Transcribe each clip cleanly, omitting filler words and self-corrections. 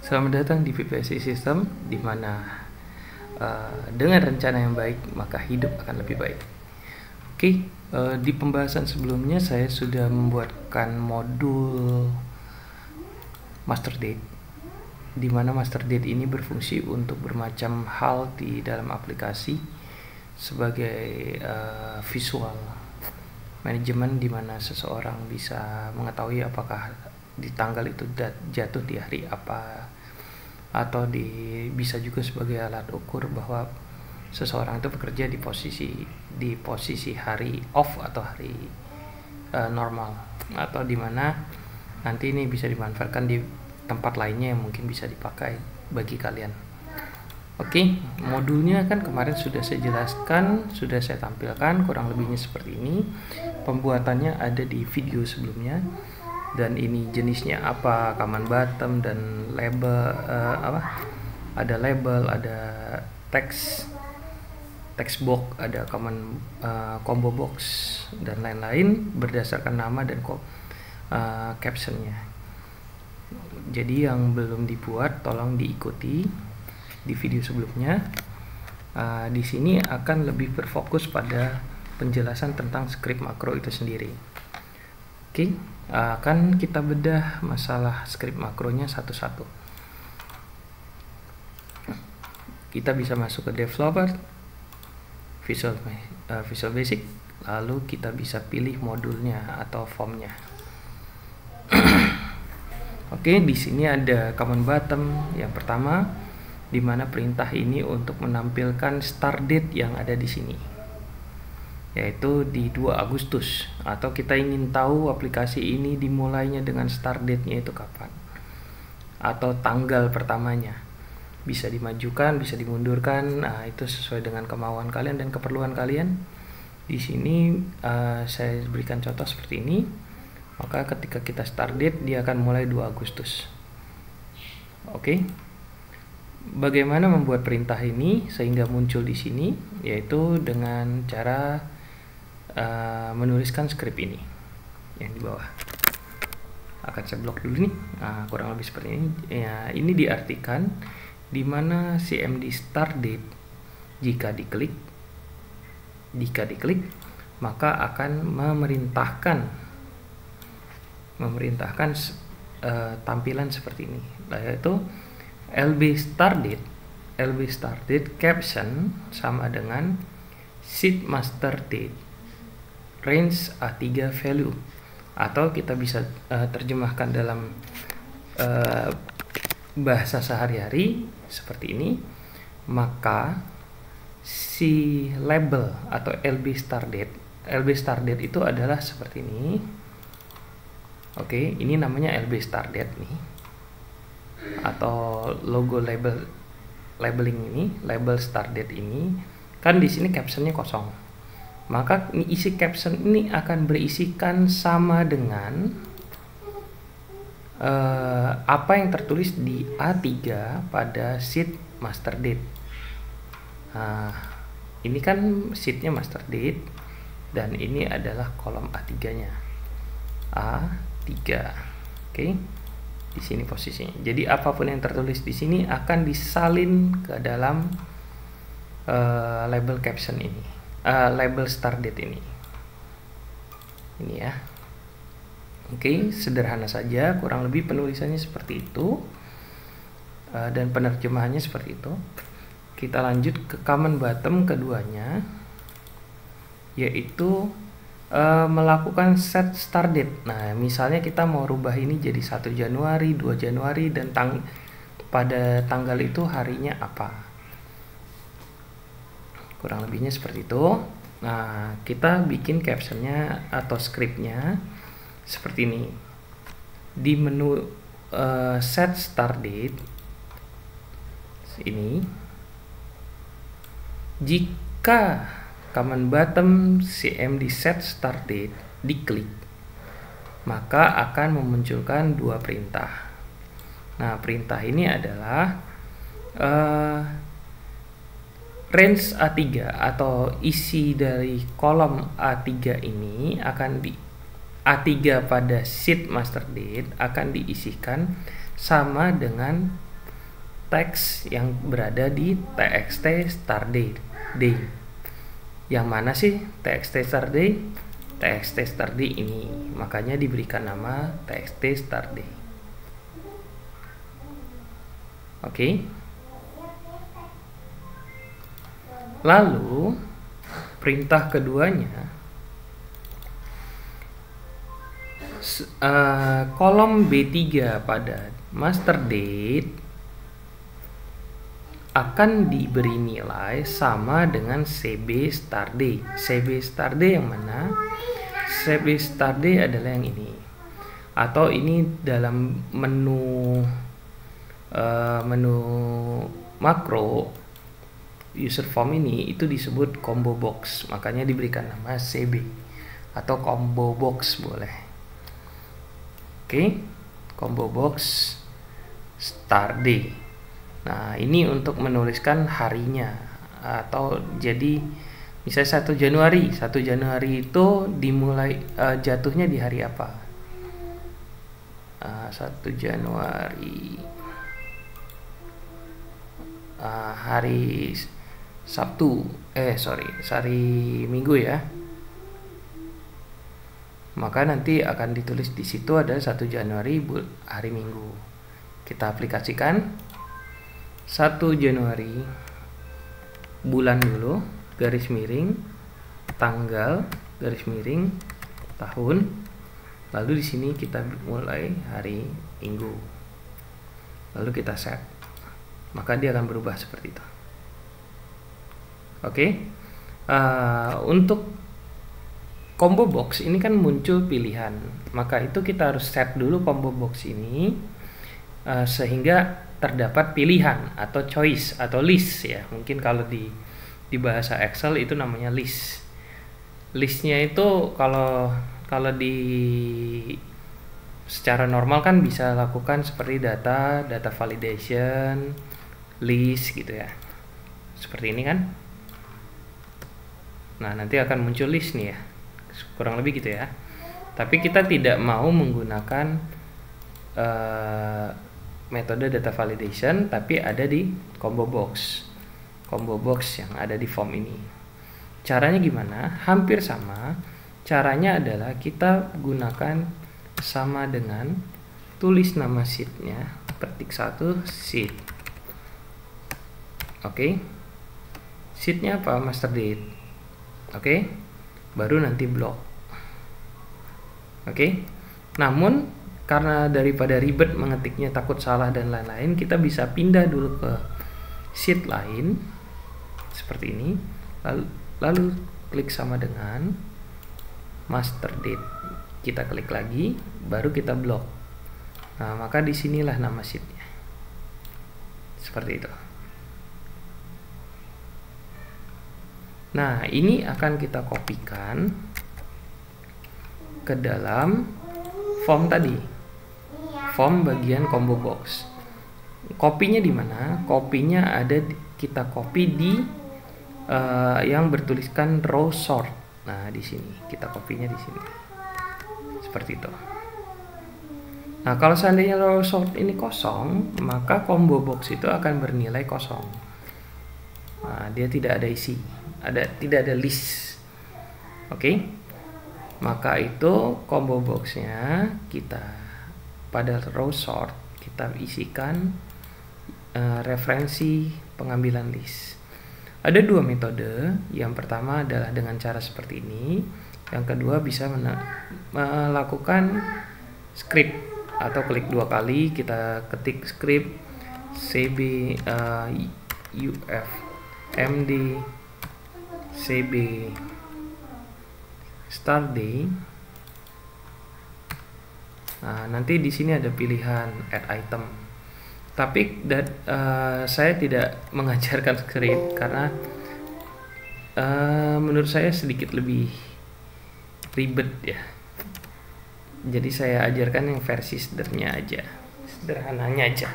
Selamat datang di VPSI System, di mana dengan rencana yang baik maka hidup akan lebih baik. Oke, di pembahasan sebelumnya saya sudah membuatkan modul master date, di mana master date ini berfungsi untuk bermacam hal di dalam aplikasi sebagai visual manajemen, di mana seseorang bisa mengetahui apakah di tanggal itu jatuh di hari apa, atau bisa juga sebagai alat ukur bahwa seseorang itu bekerja di posisi hari off atau hari normal, atau dimana nanti ini bisa dimanfaatkan di tempat lainnya yang mungkin bisa dipakai bagi kalian. Oke, modulnya kan kemarin sudah saya jelaskan, sudah saya tampilkan kurang lebihnya seperti ini. Pembuatannya ada di video sebelumnya. Dan ini jenisnya apa, command button dan label, ada label, ada text box, ada command combo box dan lain-lain berdasarkan nama dan captionnya. Jadi yang belum dibuat tolong diikuti di video sebelumnya. Di sini akan lebih berfokus pada penjelasan tentang script makro itu sendiri. Oke, akan kita bedah masalah script makronya satu-satu. Kita bisa masuk ke developer, Visual Basic, lalu kita bisa pilih modulnya atau formnya. Oke, di sini ada command button yang pertama, di mana perintah ini untuk menampilkan start date yang ada di sini, yaitu di 2 Agustus, atau kita ingin tahu aplikasi ini dimulainya dengan start date-nya itu kapan, atau tanggal pertamanya. Bisa dimajukan, bisa dimundurkan. Nah, itu sesuai dengan kemauan kalian dan keperluan kalian. Di sini saya berikan contoh seperti ini. Maka ketika kita start date, dia akan mulai 2 Agustus. Oke. Bagaimana membuat perintah ini sehingga muncul di sini, yaitu dengan cara menuliskan script ini yang di bawah. Akan saya blok dulu nih. Kurang lebih seperti ini. Ya, ini diartikan di mana cmd start date jika diklik maka akan memerintahkan tampilan seperti ini, yaitu lb start date caption sama dengan seed master date range A3 value, atau kita bisa terjemahkan dalam bahasa sehari-hari seperti ini. Maka si label atau lb start date itu adalah seperti ini. Oke, ini namanya lb start date nih, atau logo labeling ini, label start date ini kan di sini captionnya kosong. Maka isi caption ini akan berisikan sama dengan apa yang tertulis di A3 pada sheet master date. Ini kan sheetnya master date, dan ini adalah kolom A3-nya. A3. Oke. Di sini posisinya. Jadi apapun yang tertulis di sini akan disalin ke dalam label caption ini, label start date ini. Ini ya. Oke, sederhana saja, kurang lebih penulisannya seperti itu, dan penerjemahannya seperti itu. Kita lanjut ke command button keduanya, yaitu melakukan set start date. Nah, misalnya kita mau rubah ini jadi 1 Januari, 2 Januari, dan pada tanggal itu harinya apa. Kurang lebihnya seperti itu. Nah, kita bikin captionnya atau scriptnya seperti ini. Di menu set start date ini, jika command button cmd set start date diklik, maka akan memunculkan 2 perintah. Nah, perintah ini adalah range A3 atau isi dari kolom A3 ini akan A3 pada sheet master date akan diisikan sama dengan teks yang berada di txt start day. Yang mana sih txt start day? Txt start day ini, makanya diberikan nama txt start day. Oke. Lalu perintah keduanya, kolom B3 pada master date akan diberi nilai sama dengan CB start day. CB start day yang mana? CB start day adalah yang ini, atau ini dalam menu makro user form ini itu disebut combo box, makanya diberikan nama CB atau combo box boleh. Oke, combo box start day. Nah, ini untuk menuliskan harinya, atau jadi misalnya 1 Januari. 1 Januari itu dimulai jatuhnya di hari apa? 1 Januari hari Sabtu. Hari Minggu ya. Maka nanti akan ditulis di situ ada 1 Januari hari Minggu. Kita aplikasikan 1 Januari bulan dulu, garis miring, tanggal, garis miring, tahun. Lalu di sini kita mulai hari Minggu. Lalu kita set. Maka dia akan berubah seperti itu. Oke. Untuk combo box ini kan muncul pilihan. Maka itu kita harus set dulu combo box ini sehingga terdapat pilihan atau choice atau list ya. Mungkin kalau di bahasa Excel itu namanya list. Listnya itu kalau di secara normal kan bisa lakukan seperti data validation, list gitu ya. Seperti ini kan. Nah, nanti akan muncul list nih ya. Kurang lebih gitu ya. Tapi kita tidak mau menggunakan metode data validation, tapi ada di combo box yang ada di form ini. Caranya gimana? Hampir sama. Caranya adalah kita gunakan sama dengan tulis nama sheetnya, ketik 1 sheet. Oke. Sheetnya apa? Master date. Oke. Baru nanti blok. Oke. Namun karena daripada ribet mengetiknya, takut salah dan lain-lain, kita bisa pindah dulu ke sheet lain seperti ini, lalu klik sama dengan master date, kita klik lagi, baru kita blok. Nah, maka disinilah nama sheetnya seperti itu. Nah, ini akan kita kopikan ke dalam form tadi, form bagian combo box. Kopinya di mana? Kopinya ada kita copy di yang bertuliskan row sort. Nah, di sini kita kopinya di sini. Seperti itu. Nah, kalau seandainya row sort ini kosong, maka combo box itu akan bernilai kosong. Nah, dia tidak ada isi, tidak ada list. Oke. Maka itu combo boxnya kita pada row sort kita isikan referensi pengambilan list. Ada dua metode. Yang pertama adalah dengan cara seperti ini. Yang kedua bisa melakukan script atau klik 2 kali, kita ketik script cb uf md cb start day. Nah, nanti di sini ada pilihan add item. Tapi saya tidak mengajarkan script karena menurut saya sedikit lebih ribet ya. Jadi saya ajarkan yang versi sederhananya aja.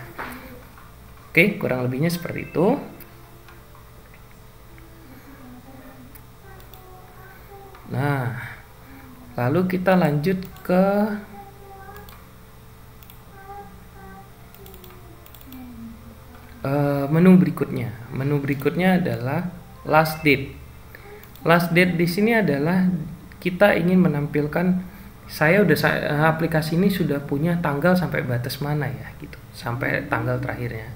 Oke, kurang lebihnya seperti itu. Nah, lalu kita lanjut ke menu berikutnya. Menu berikutnya adalah last date. Last date di sini adalah kita ingin menampilkan aplikasi ini sudah punya tanggal sampai batas mana ya gitu, sampai tanggal terakhirnya.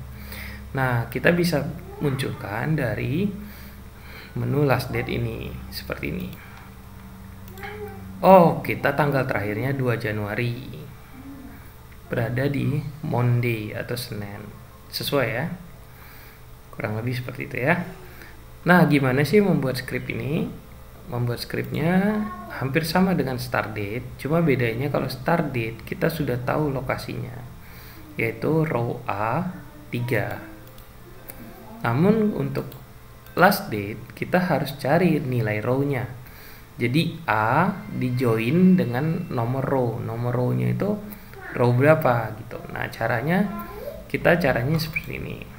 Nah, kita bisa munculkan dari menu last date ini seperti ini. Oh, kita tanggal terakhirnya 2 Januari. Berada di Monday atau Senin. Sesuai ya. Kurang lebih seperti itu ya. Nah, gimana sih membuat script ini? Membuat scriptnya hampir sama dengan start date, cuma bedanya kalau start date kita sudah tahu lokasinya, yaitu row A3. Namun untuk last date kita harus cari nilai row-nya. Jadi A di join dengan nomor row. Nomor row-nya itu row berapa gitu. Nah, caranya seperti ini.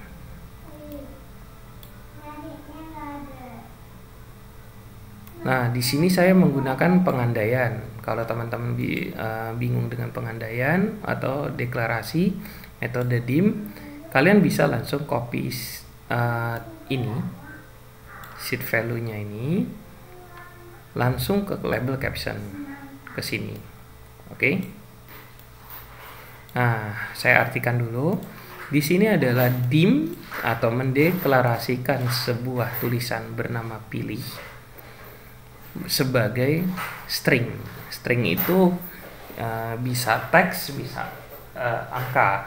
Nah, di sini saya menggunakan pengandaian. Kalau teman-teman bingung dengan pengandaian atau deklarasi metode DIM, kalian bisa langsung copy ini sheet value-nya ini langsung ke label caption ke sini. Oke. Nah, saya artikan dulu. Di sini adalah DIM atau mendeklarasikan sebuah tulisan bernama pilih sebagai string. String itu bisa teks, bisa angka.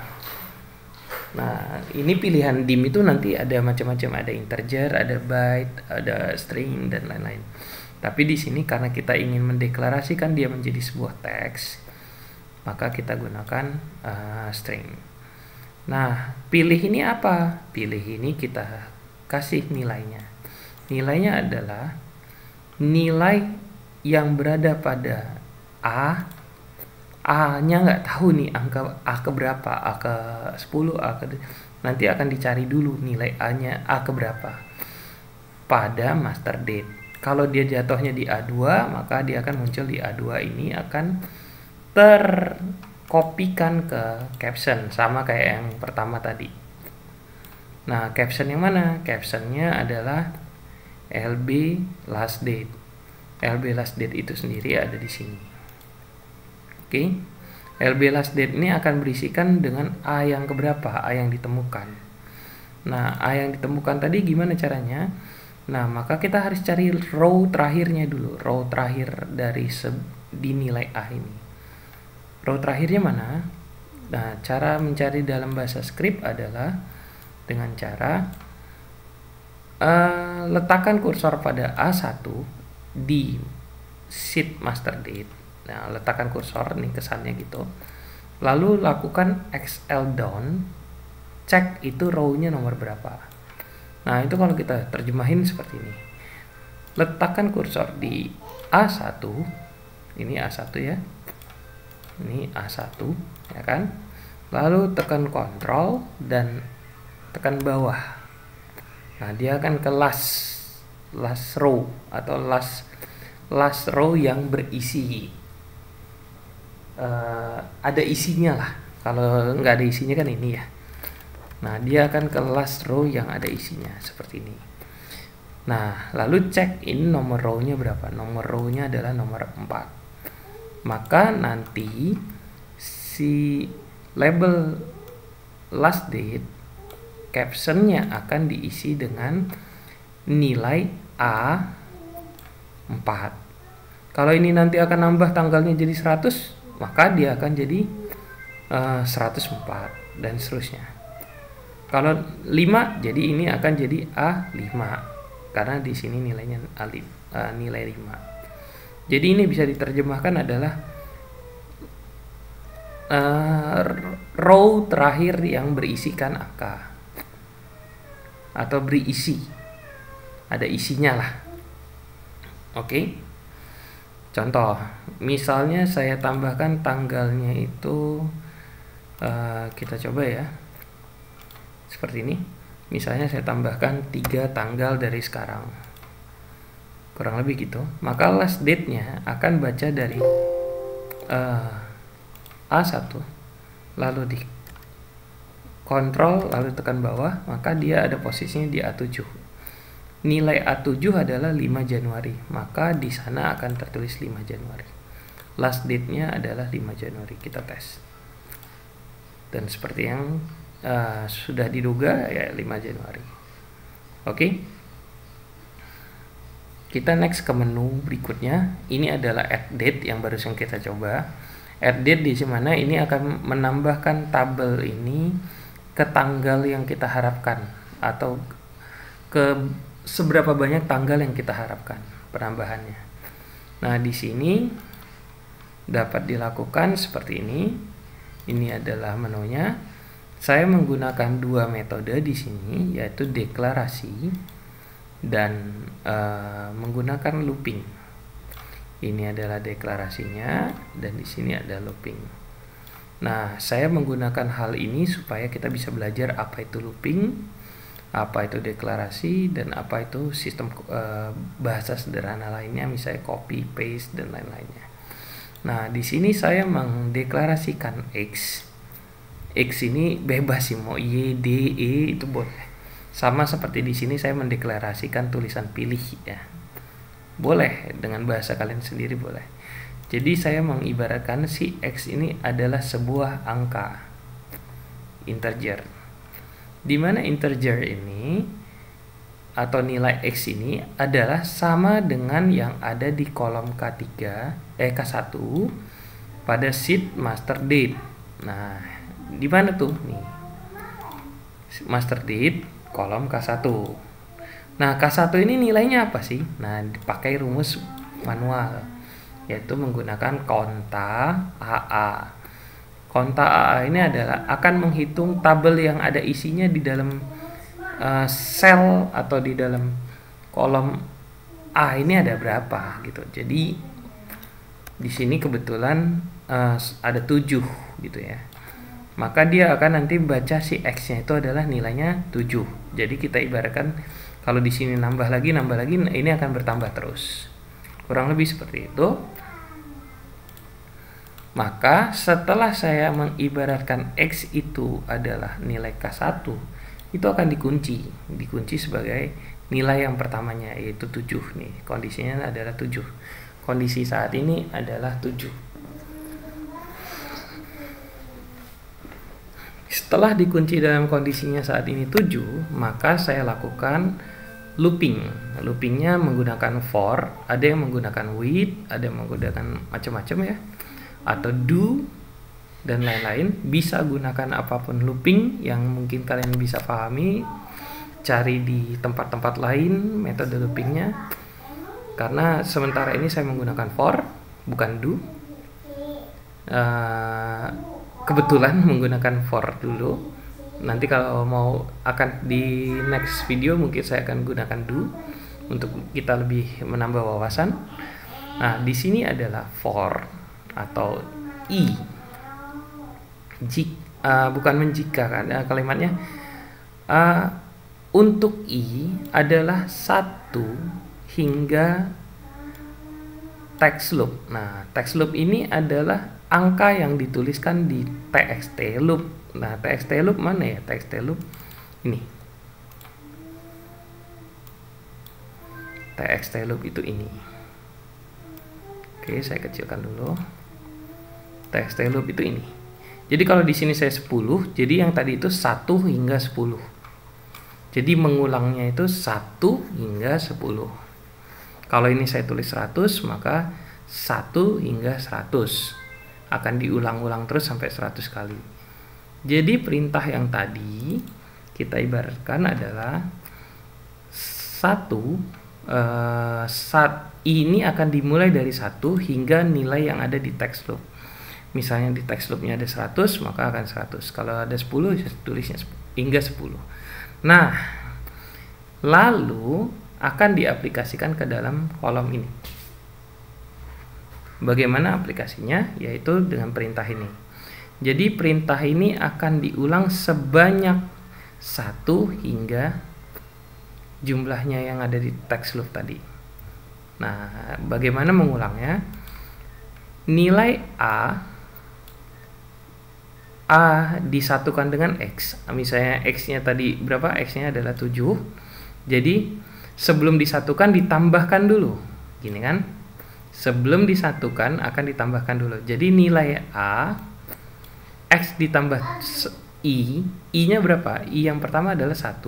Nah, ini pilihan DIM itu nanti ada macam-macam, ada integer, ada byte, ada string dan lain-lain. Tapi di sini karena kita ingin mendeklarasikan dia menjadi sebuah teks, maka kita gunakan string. Nah, pilih ini apa? Pilih ini kita kasih nilainya. Nilainya adalah nilai yang berada pada A-nya nggak tahu nih angka A ke berapa, A ke 10, nanti akan dicari dulu nilai A-nya A ke berapa pada master date. Kalau dia jatuhnya di A2, maka dia akan muncul di A2 ini akan terkopikan ke caption, sama kayak yang pertama tadi. Nah, caption yang mana? Captionnya adalah LB last date. LB last date itu sendiri ada di sini. Oke. LB last date ini akan berisikan dengan A yang keberapa, A yang ditemukan. Nah, A yang ditemukan tadi gimana caranya? Nah, maka kita harus cari row terakhirnya dulu, row terakhir dari di nilai A ini. Row terakhirnya mana? Nah, cara mencari dalam bahasa script adalah dengan cara letakkan kursor pada A1 di sheet master date. Nah, letakkan kursor nih kesannya gitu. Lalu lakukan XL down, cek itu row-nya nomor berapa. Nah, itu kalau kita terjemahin seperti ini. Letakkan kursor di A1. Ini A1 ya. Ini A1 ya kan. Lalu tekan Ctrl dan tekan bawah. Nah, dia akan ke last row atau last row yang berisi ada isinya lah. Kalau nggak ada isinya kan ini ya. Nah, dia akan ke last row yang ada isinya seperti ini. Nah, lalu cek ini nomor row-nya berapa. Nomor row-nya adalah nomor 4. Maka nanti si label last date captionnya akan diisi dengan nilai A4. Kalau ini nanti akan nambah tanggalnya jadi 100, maka dia akan jadi 104 dan seterusnya. Kalau 5, jadi ini akan jadi A5 karena di sini nilainya nilai 5. Jadi ini bisa diterjemahkan adalah row terakhir yang berisikan angka atau berisi, ada isinya lah. Oke. Contoh, misalnya saya tambahkan tanggalnya itu kita coba ya. Seperti ini. Misalnya saya tambahkan 3 tanggal dari sekarang. Kurang lebih gitu. Maka last date-nya akan baca dari A1 lalu di Kontrol lalu tekan bawah, maka dia ada posisinya di A7. Nilai A7 adalah 5 Januari, maka di sana akan tertulis 5 Januari. Last date-nya adalah 5 Januari. Kita tes. Dan seperti yang sudah diduga, ya 5 Januari. Oke. Kita next ke menu berikutnya. Ini adalah add date yang barusan kita coba. Add date di mana ini akan menambahkan tabel ini ke tanggal yang kita harapkan, atau ke seberapa banyak tanggal yang kita harapkan penambahannya. Nah, di sini dapat dilakukan seperti ini. Ini adalah menunya. Saya menggunakan dua metode di sini, yaitu deklarasi dan menggunakan looping. Ini adalah deklarasinya dan di sini ada looping. Nah, saya menggunakan hal ini supaya kita bisa belajar apa itu looping, apa itu deklarasi, dan apa itu sistem bahasa sederhana lainnya, misalnya copy, paste, dan lain-lainnya. Nah, di sini saya mendeklarasikan X. X ini bebas sih, mau Y, D, E itu boleh. Sama seperti di sini saya mendeklarasikan tulisan pilih ya. Boleh dengan bahasa kalian sendiri boleh. Jadi saya mengibaratkan si X ini adalah sebuah angka integer. Di mana integer ini atau nilai X ini adalah sama dengan yang ada di kolom K1 pada sheet master date. Nah, di mana tuh nih? Master date kolom K1. Nah, K1 ini nilainya apa sih? Nah, dipakai rumus manual, yaitu menggunakan konta AA. Konta AA ini adalah akan menghitung tabel yang ada isinya di dalam sel atau di dalam kolom A ini ada berapa gitu. Jadi di sini kebetulan ada 7 gitu ya. Maka dia akan nanti baca si X-nya itu adalah nilainya 7. Jadi kita ibaratkan kalau di sini nambah lagi, ini akan bertambah terus. Kurang lebih seperti itu. Maka setelah saya mengibaratkan X itu adalah nilai K1, itu akan dikunci sebagai nilai yang pertamanya, yaitu 7 nih. Kondisinya adalah 7. Kondisi saat ini adalah 7. Setelah dikunci dalam kondisinya saat ini 7, maka saya lakukan looping. Loopingnya menggunakan for, ada yang menggunakan with, ada yang menggunakan macam-macam ya, atau do dan lain-lain. Bisa gunakan apapun looping yang mungkin kalian bisa pahami, cari di tempat-tempat lain metode loopingnya. Karena sementara ini saya menggunakan for, bukan do. Kebetulan menggunakan for dulu. Nanti kalau mau akan di next video mungkin saya akan gunakan do untuk kita lebih menambah wawasan. Nah, di sini adalah for atau i. Bukan menjika kan kalimatnya. Untuk i adalah 1 hingga text loop. Nah, text loop ini adalah angka yang dituliskan di txt loop. Nah, txt loop mana ya? Txt loop ini. Txt loop itu ini. Oke, saya kecilkan dulu. Txt loop itu ini. Jadi kalau di sini saya 10, jadi yang tadi itu 1 hingga 10. Jadi mengulangnya itu 1 hingga 10. Kalau ini saya tulis 100, maka 1 hingga 100. Akan diulang-ulang terus sampai 100 kali. Jadi perintah yang tadi kita ibaratkan adalah ini akan dimulai dari 1 hingga nilai yang ada di text loop. Misalnya di text loopnya ada 100, maka akan 100. Kalau ada 10, tulisnya hingga 10. Nah, lalu akan diaplikasikan ke dalam kolom ini. Bagaimana aplikasinya? Yaitu dengan perintah ini. Jadi perintah ini akan diulang sebanyak 1 hingga jumlahnya yang ada di text loop tadi. Nah, bagaimana mengulangnya? Nilai A A disatukan dengan X. Misalnya X-nya tadi berapa? X-nya adalah 7. Jadi sebelum disatukan ditambahkan dulu. Gini kan? Sebelum disatukan akan ditambahkan dulu. Jadi nilai A, X ditambah I. I-nya berapa? I yang pertama adalah 1.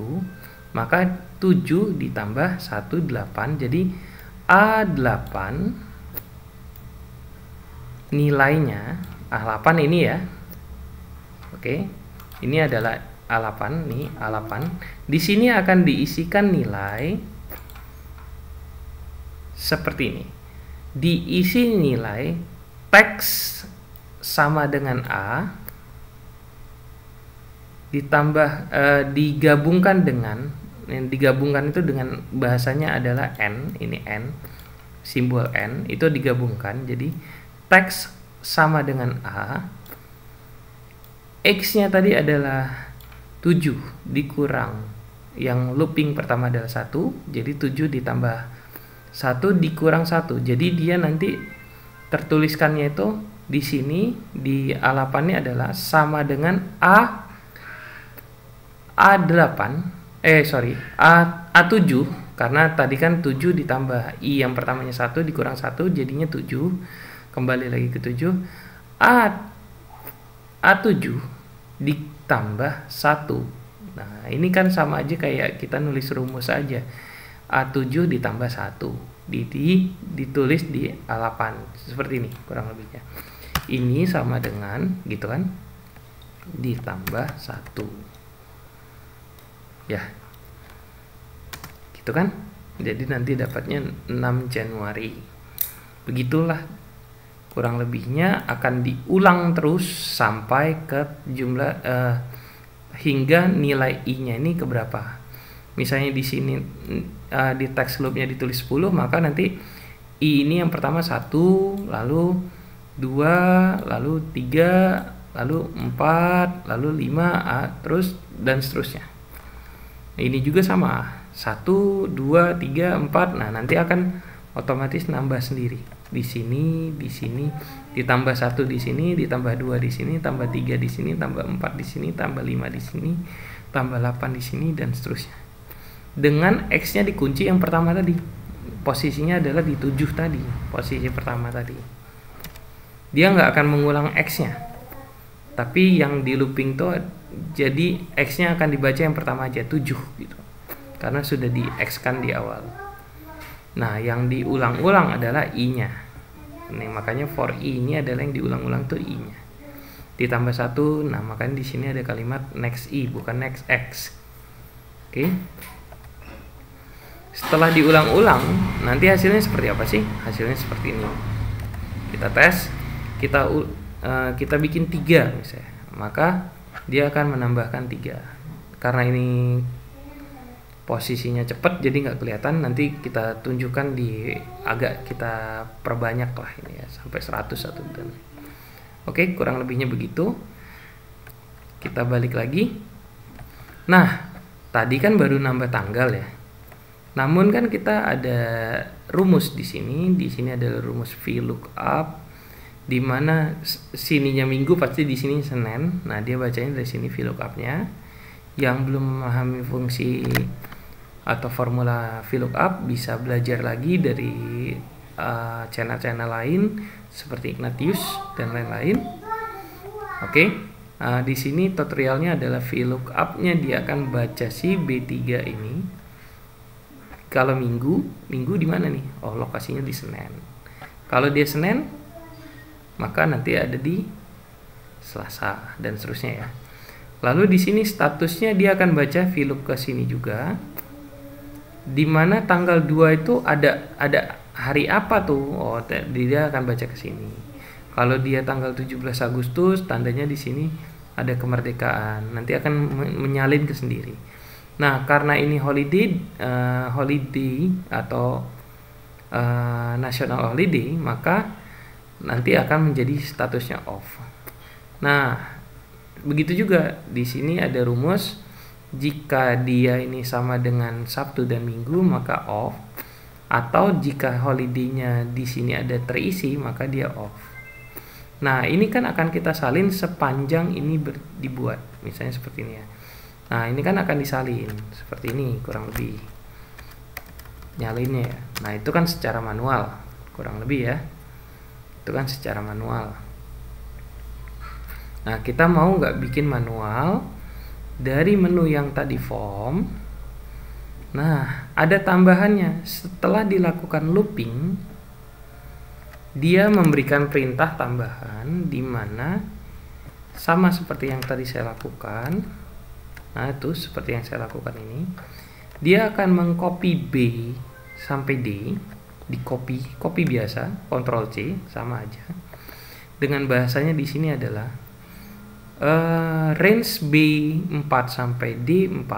Maka 7 ditambah 1, 8. Jadi A8 nilainya, A8 ini ya. Oke, ini adalah A8 nih, A8. Di sini akan diisikan nilai seperti ini. Diisi nilai teks sama dengan A ditambah digabungkan dengan, yang digabungkan itu dengan bahasanya adalah N, ini N, simbol N itu digabungkan. Jadi teks sama dengan A, X-nya tadi adalah 7 dikurang yang looping pertama adalah 1, jadi 7 ditambah 1 dikurang 1. Jadi dia nanti tertuliskannya itu di sini di A8-nya adalah sama dengan A7 karena tadi kan 7 ditambah I yang pertamanya 1 dikurang 1 jadinya 7. Kembali lagi ke 7. A7 ditambah 1. Nah, ini kan sama aja kayak kita nulis rumus aja. A7 ditambah 1. Ditulis di A8. Seperti ini kurang lebihnya. Ini sama dengan gitu kan? Ditambah 1. Ya. Gitu kan? Jadi nanti dapatnya 6 Januari. Begitulah kurang lebihnya, akan diulang terus sampai ke jumlah hingga nilai I-nya ini ke berapa. Misalnya di sini di teks loopnya ditulis 10, maka nanti I ini yang pertama 1, lalu 2, lalu 3, lalu 4, lalu 5, terus dan seterusnya. Nah, ini juga sama, 1, 2, 3, 4. Nah, nanti akan otomatis nambah sendiri. Di sini, ditambah 1 di sini, ditambah 2 di sini, tambah 3 di sini, tambah 4 di sini, tambah 5 di sini, tambah 8 di sini, dan seterusnya. Dengan X-nya dikunci yang pertama tadi. Posisinya adalah di 7 tadi, posisi pertama tadi. Dia nggak akan mengulang X-nya. Tapi yang di looping tuh jadi X-nya akan dibaca yang pertama aja, 7 gitu. Karena sudah di X-kan di awal. Nah, yang diulang-ulang adalah I-nya. Nah, makanya for I ini adalah yang diulang-ulang tuh I-nya. Ditambah 1, nah makanya di sini ada kalimat next I, bukan next X. Oke. Setelah diulang-ulang, nanti hasilnya seperti apa sih? Hasilnya seperti ini. Kita tes, kita bikin 3 misalnya. Maka dia akan menambahkan 3. Karena ini posisinya cepat jadi nggak kelihatan, nanti kita tunjukkan agak kita perbanyak lah ini ya, sampai 101 dan oke, kurang lebihnya begitu. Kita balik lagi. Nah, tadi kan baru nambah tanggal ya, namun kan kita ada rumus di sini adalah rumus VLOOKUP, di mana sininya minggu pasti di sini Senin. Nah, dia bacanya dari sini VLOOKUP-nya. Yang belum memahami fungsi atau formula VLOOKUP bisa belajar lagi dari channel-channel lain seperti Ignatius dan lain-lain. Oke, di sini tutorialnya adalah VLOOKUP-nya, dia akan baca si B3 ini. Kalau minggu di mana nih? Oh, lokasinya di Senin. Kalau dia Senin, maka nanti ada di Selasa dan seterusnya ya. Lalu di sini statusnya dia akan baca VLOOK ke sini juga. Di mana tanggal 2 itu ada hari apa tuh? Oh, dia akan baca ke sini. Kalau dia tanggal 17 Agustus, tandanya di sini ada kemerdekaan. Nanti akan menyalin ke sendiri. Nah, karena ini holiday atau national holiday, maka nanti akan menjadi statusnya off. Nah, begitu juga di sini ada rumus. Jika dia ini sama dengan Sabtu dan Minggu, maka off. Atau jika holiday-nya di sini ada terisi, maka dia off. Nah, ini kan akan kita salin sepanjang ini dibuat, misalnya seperti ini ya. Nah, ini kan akan disalin seperti ini kurang lebih nyalinnya ya. Nah, itu kan secara manual kurang lebih ya. Itu kan secara manual. Nah, kita mau nggak bikin manual dari menu yang tadi form. Nah, ada tambahannya. Setelah dilakukan looping, dia memberikan perintah tambahan di mana sama seperti yang tadi saya lakukan. Nah, itu seperti yang saya lakukan ini. Dia akan mengcopy B sampai D, di copy biasa, Ctrl C sama aja. Dengan bahasanya di sini adalah range B4 sampai D4.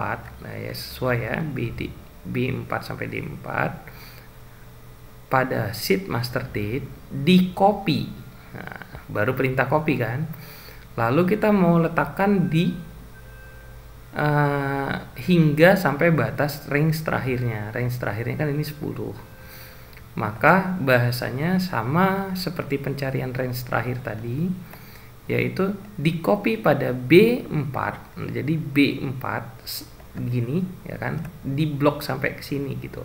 Nah, ya sesuai ya, B4 sampai D4 pada sheet master date di copy. Nah, baru perintah copy kan. Lalu kita mau letakkan di hingga sampai batas range terakhirnya. Range terakhirnya kan ini 10. Maka bahasanya sama seperti pencarian range terakhir tadi, yaitu di copy pada B4. Jadi B4 gini ya kan, di blok sampai ke sini gitu.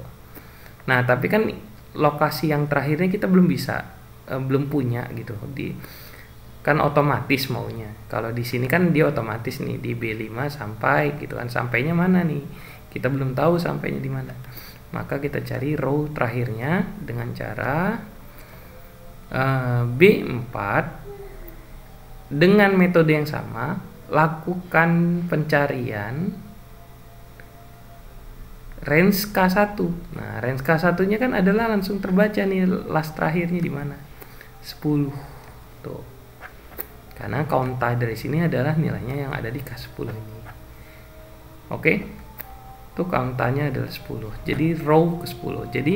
Nah, tapi kan lokasi yang terakhirnya kita belum bisa, belum punya gitu. Kan otomatis maunya. Kalau di sini kan dia otomatis nih di B5 sampai gitu kan. Sampainya mana nih? Kita belum tahu sampainya di mana. Maka kita cari row terakhirnya dengan cara B4 dengan metode yang sama, lakukan pencarian range K1. Nah, range K1-nya kan adalah langsung terbaca nih last terakhirnya di mana? 10. Tuh. Karena count dari sini adalah nilainya yang ada di K10 ini. Oke. Tuh count-nya adalah 10. Jadi row ke-10. Jadi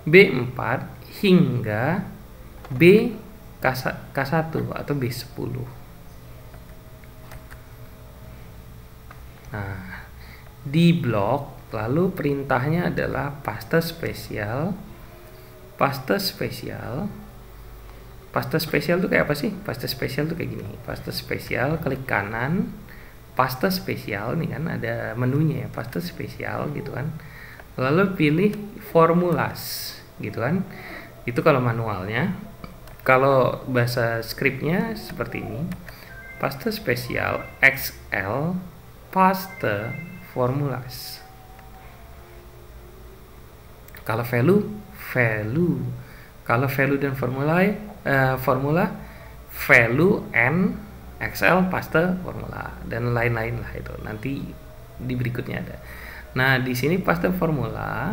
B4 hingga K1 atau B10. Nah, di blok lalu perintahnya adalah paste spesial. Paste spesial itu kayak apa sih? Paste spesial itu kayak gini. Paste spesial, klik kanan, paste spesial nih kan ada menunya ya, paste spesial gitu kan. Lalu pilih formulas gitu kan. Itu kalau manualnya. Kalau bahasa scriptnya seperti ini. Paste spesial XL paste formulas. Kalau value. Kalau value dan formula value and XL paste formula dan lain-lain lah, itu nanti di berikutnya ada. Nah, di sini paste formula.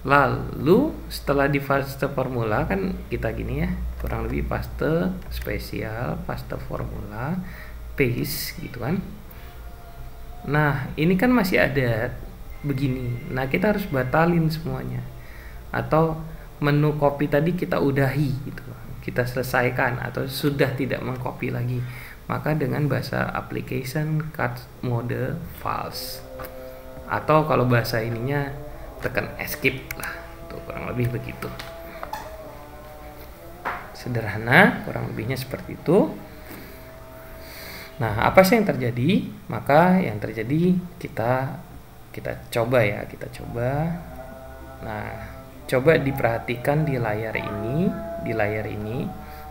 Lalu setelah di paste formula kan kita gini ya, kurang lebih paste spesial, paste formula, paste gitu kan. Nah, ini kan masih ada begini. Nah, kita harus batalin semuanya. Atau menu copy tadi kita udahi gitu. Kita selesaikan atau sudah tidak mengcopy lagi. Maka dengan bahasa application cut mode false. Atau kalau bahasa ininya tekan escape lah. Tuh, kurang lebih begitu. Sederhana, kurang lebihnya seperti itu. Nah, apa sih yang terjadi? Maka yang terjadi kita coba ya, kita coba. Nah, coba diperhatikan di layar ini,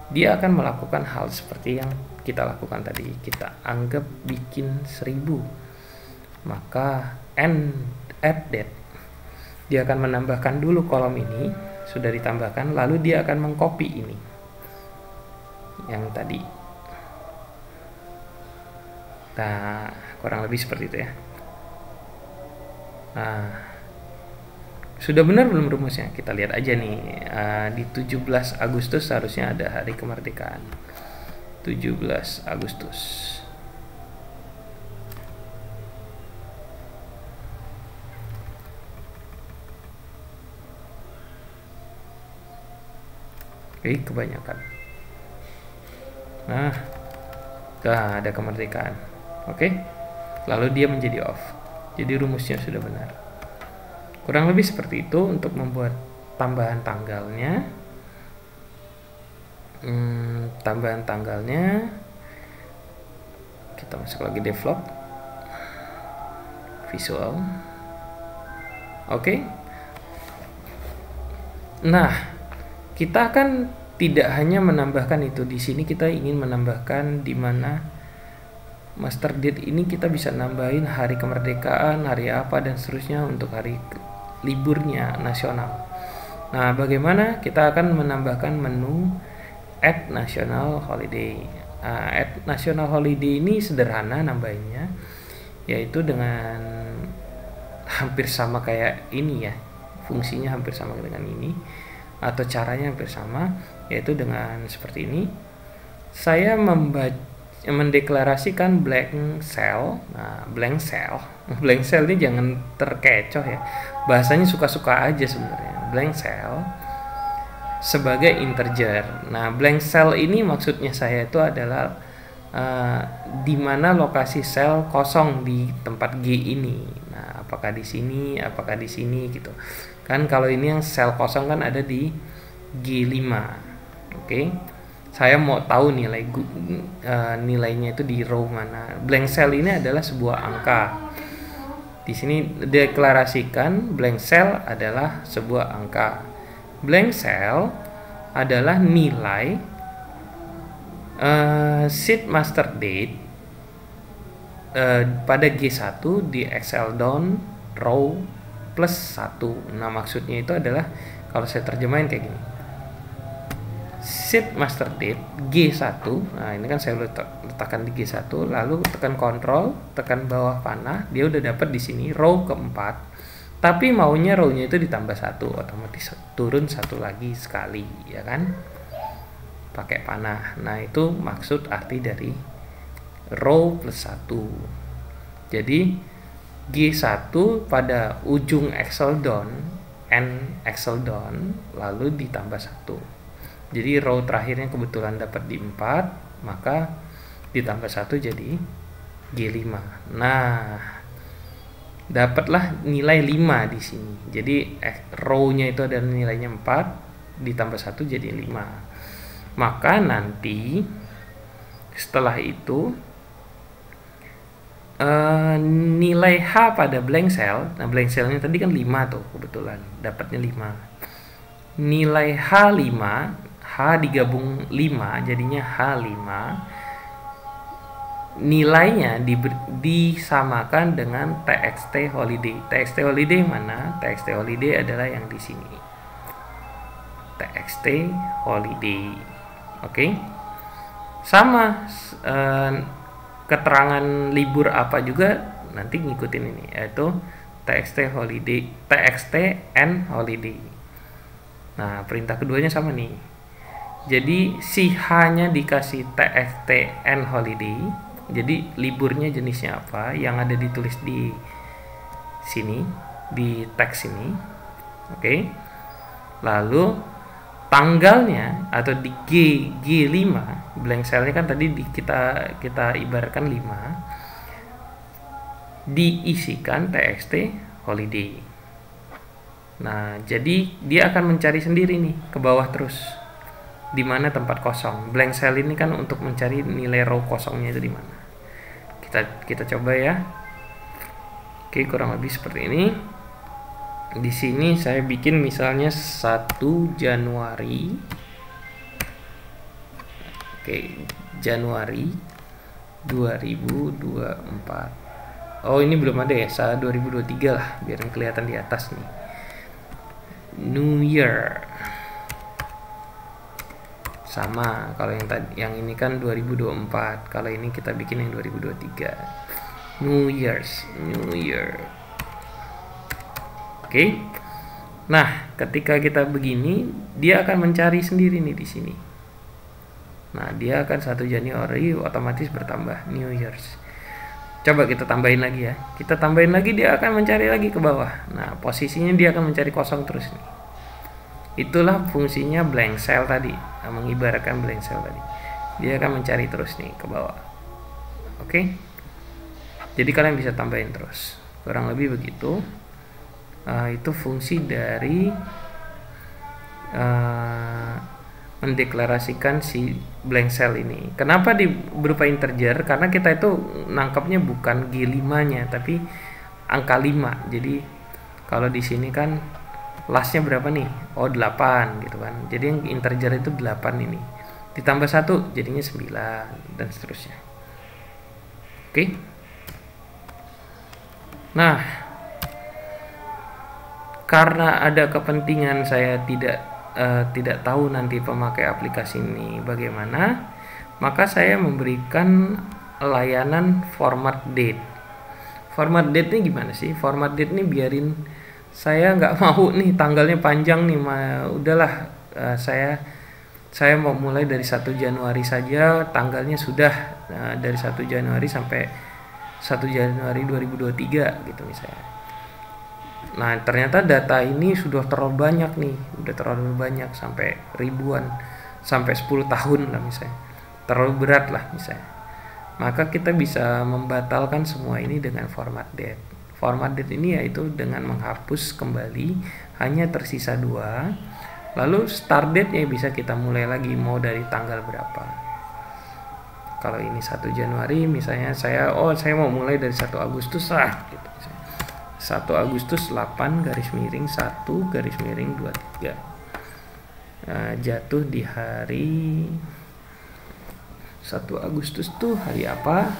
dia akan melakukan hal seperti yang kita lakukan tadi. Kita anggap bikin 1000. Maka add date. Dia akan menambahkan dulu kolom ini, sudah ditambahkan, lalu dia akan mengcopy ini. Yang tadi. Nah, kurang lebih seperti itu ya. Nah, sudah benar belum rumusnya? Kita lihat aja nih. Di 17 Agustus harusnya ada hari kemerdekaan. 17 Agustus. Oke, kebanyakan. Nah, ada kemerdekaan. Oke. Lalu dia menjadi off. Jadi rumusnya sudah benar. Kurang lebih seperti itu untuk membuat tambahan tanggalnya. tambahan tanggalnya kita masuk lagi develop visual. Oke. Nah, kita kan tidak hanya menambahkan itu. Di sini kita ingin menambahkan di mana master date ini kita bisa nambahin hari kemerdekaan, hari apa dan seterusnya untuk hari liburnya nasional. Nah, bagaimana kita akan menambahkan menu add national holiday. Add national holiday ini sederhana nambahinnya, yaitu dengan hampir sama kayak ini ya, fungsinya hampir sama dengan ini atau caranya hampir sama, yaitu dengan seperti ini. Saya mendeklarasikan blank cell. Nah, blank cell ini jangan terkecoh ya, bahasanya suka-suka aja sebenarnya. Blank cell sebagai integer. Nah, blank cell ini maksudnya saya itu adalah di mana lokasi sel kosong di tempat G ini. Nah, apakah di sini, apakah di sini gitu. Kan kalau ini yang sel kosong kan ada di G5. Oke. Saya mau tahu nilainya itu di row mana. Blank cell ini adalah sebuah angka. Di sini deklarasikan blank cell adalah sebuah angka. Blank cell adalah nilai sheet master date pada G1 di Excel down row plus 1. Nah, maksudnya itu adalah kalau saya terjemahin kayak gini. Sheet master date G1. Nah, ini kan saya letakkan di G1, lalu tekan kontrol, tekan bawah panah, dia udah dapat di sini row keempat. Tapi maunya row-nya itu ditambah 1, otomatis turun 1 lagi sekali, ya kan? Pakai panah. Nah, itu maksud arti dari row plus 1. Jadi G1 pada ujung Excel down, N Excel down, lalu ditambah 1. Jadi row terakhirnya kebetulan dapat di 4, maka ditambah 1 jadi G5. Nah, dapatlah nilai 5 di sini. Jadi row-nya itu ada nilainya 4 ditambah 1 jadi 5. Maka nanti setelah itu nilai H pada blank cell. Nah, blank cellnya tadi kan 5 tuh, kebetulan dapatnya 5. Nilai H5, H digabung 5 jadinya H5. Nilainya disamakan dengan txt holiday. Txt holiday mana? Txt holiday adalah yang di sini. Txt holiday. Oke. Sama keterangan libur apa juga nanti ngikutin ini, yaitu txt holiday, txt and holiday. Nah, perintah keduanya sama nih. Jadi si H-nya dikasih txt and holiday. Jadi liburnya jenisnya apa yang ada ditulis di sini di teks ini. Oke. Lalu tanggalnya atau di G5, blank cellnya kan tadi kita ibaratkan 5, diisikan txt holiday. Nah, jadi dia akan mencari sendiri nih ke bawah terus di mana tempat kosong. Blank cell ini kan untuk mencari nilai row kosongnya itu di mana. Kita coba ya. Oke, kurang lebih seperti ini. Di sini saya bikin misalnya 1 Januari. Oke, Januari 2024. Oh, ini belum ada ya, 2023 lah, biar kelihatan di atas nih. New Year. Sama, kalau yang ini kan 2024. Kalau ini kita bikin yang 2023. New Year. Oke. Nah, ketika kita begini, dia akan mencari sendiri nih di sini. Nah, dia akan 1 Januari otomatis bertambah New Year's. Coba kita tambahin lagi ya. Kita tambahin lagi, dia akan mencari lagi ke bawah. Nah, posisinya dia akan mencari kosong terus nih. Itulah fungsinya blank cell tadi, mengibaratkan blank cell tadi. Dia akan mencari terus nih ke bawah. Oke. Jadi kalian bisa tambahin terus. Kurang lebih begitu. Itu fungsi dari mendeklarasikan si blank cell ini. Kenapa berupa integer? Karena kita itu nangkapnya bukan G5-nya tapi angka 5. Jadi kalau di sini kan lastnya berapa nih? Oh 8 gitu kan. Jadi yang integer itu 8 ini. Ditambah 1 jadinya 9 dan seterusnya. Oke. Nah, karena ada kepentingan saya tidak tahu nanti pemakai aplikasi ini bagaimana, maka saya memberikan layanan format date. Format date ini gimana sih? Format date ini biarin saya nggak mau nih tanggalnya panjang nih, udahlah, saya mau mulai dari 1 Januari saja, tanggalnya sudah dari 1 Januari sampai 1 Januari 2023 gitu misalnya. Nah, ternyata data ini sudah terlalu banyak nih, udah terlalu banyak sampai ribuan, sampai 10 tahun lah misalnya. Terlalu berat lah misalnya. Maka kita bisa membatalkan semua ini dengan format date. Format date ini yaitu dengan menghapus kembali, hanya tersisa 2. Lalu start date-nya bisa kita mulai lagi mau dari tanggal berapa. Kalau ini 1 Januari misalnya saya mau mulai dari 1 Agustus lah gitu. 1 Agustus 8 garis miring 1 garis miring 23 jatuh di hari 1 Agustus tuh hari apa?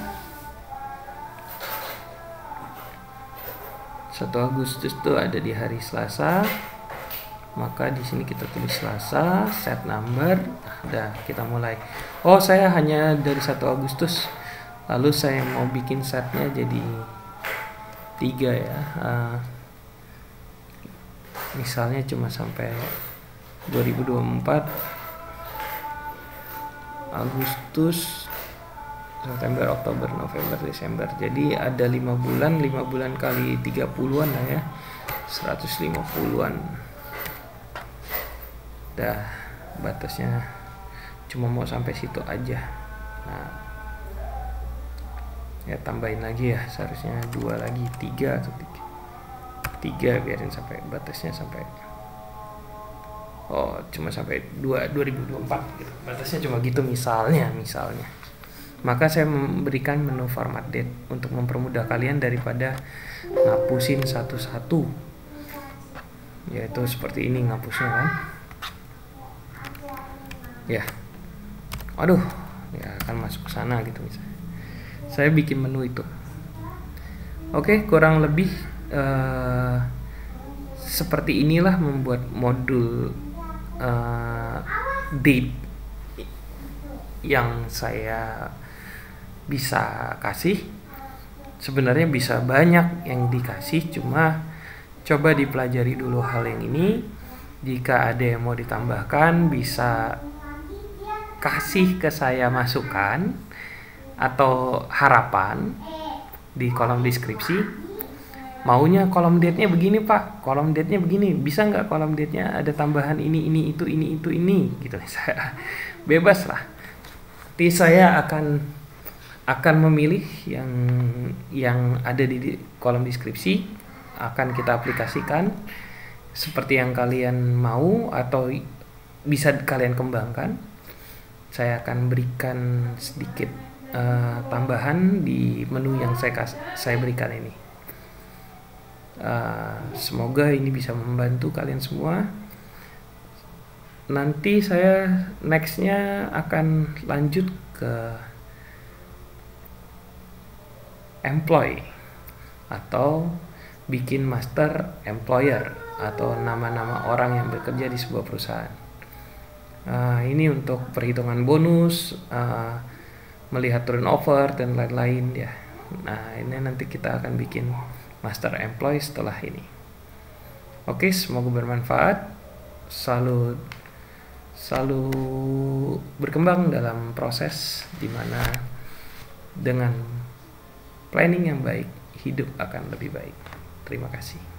1 Agustus tuh ada di hari Selasa. Maka di sini kita tulis Selasa, set number. Udah, kita mulai. Oh, saya hanya dari 1 Agustus. Lalu saya mau bikin setnya jadi 3 ya, misalnya cuma sampai 2024 Agustus, September, Oktober, November, Desember. Jadi ada 5 bulan kali 30-an lah ya, 150-an. Dah, batasnya cuma mau sampai situ aja. Nah, ya tambahin lagi ya, seharusnya 2 lagi, 3 atau 3 biarin sampai batasnya sampai cuma sampai 2024 gitu. Batasnya cuma gitu misalnya. Maka saya memberikan menu format date untuk mempermudah kalian daripada ngapusin satu-satu. Yaitu seperti ini ngapusnya kan. Ya. Aduh, ya akan masuk ke sana gitu misalnya. Saya bikin menu itu. Oke, kurang lebih seperti inilah membuat modul date yang saya bisa kasih. Sebenarnya bisa banyak yang dikasih, cuma coba dipelajari dulu hal yang ini. Jika ada yang mau ditambahkan, bisa kasih ke saya masukan atau harapan di kolom deskripsi. Maunya kolom date-nya begini Pak, kolom date-nya begini, bisa nggak kolom date-nya ada tambahan ini itu gitu. Saya bebas lah. Nanti saya akan memilih yang ada di kolom deskripsi, akan kita aplikasikan seperti yang kalian mau atau bisa kalian kembangkan. Saya akan berikan sedikit tambahan di menu yang saya berikan ini. Semoga ini bisa membantu kalian semua. Nanti saya nextnya akan lanjut ke employee atau bikin master employer atau nama-nama orang yang bekerja di sebuah perusahaan. Ini untuk perhitungan bonus, melihat turnover dan lain-lain ya. Nah, ini nanti kita akan bikin master employee setelah ini. Oke, semoga bermanfaat. Selalu berkembang dalam proses dimana dengan planning yang baik, hidup akan lebih baik. Terima kasih.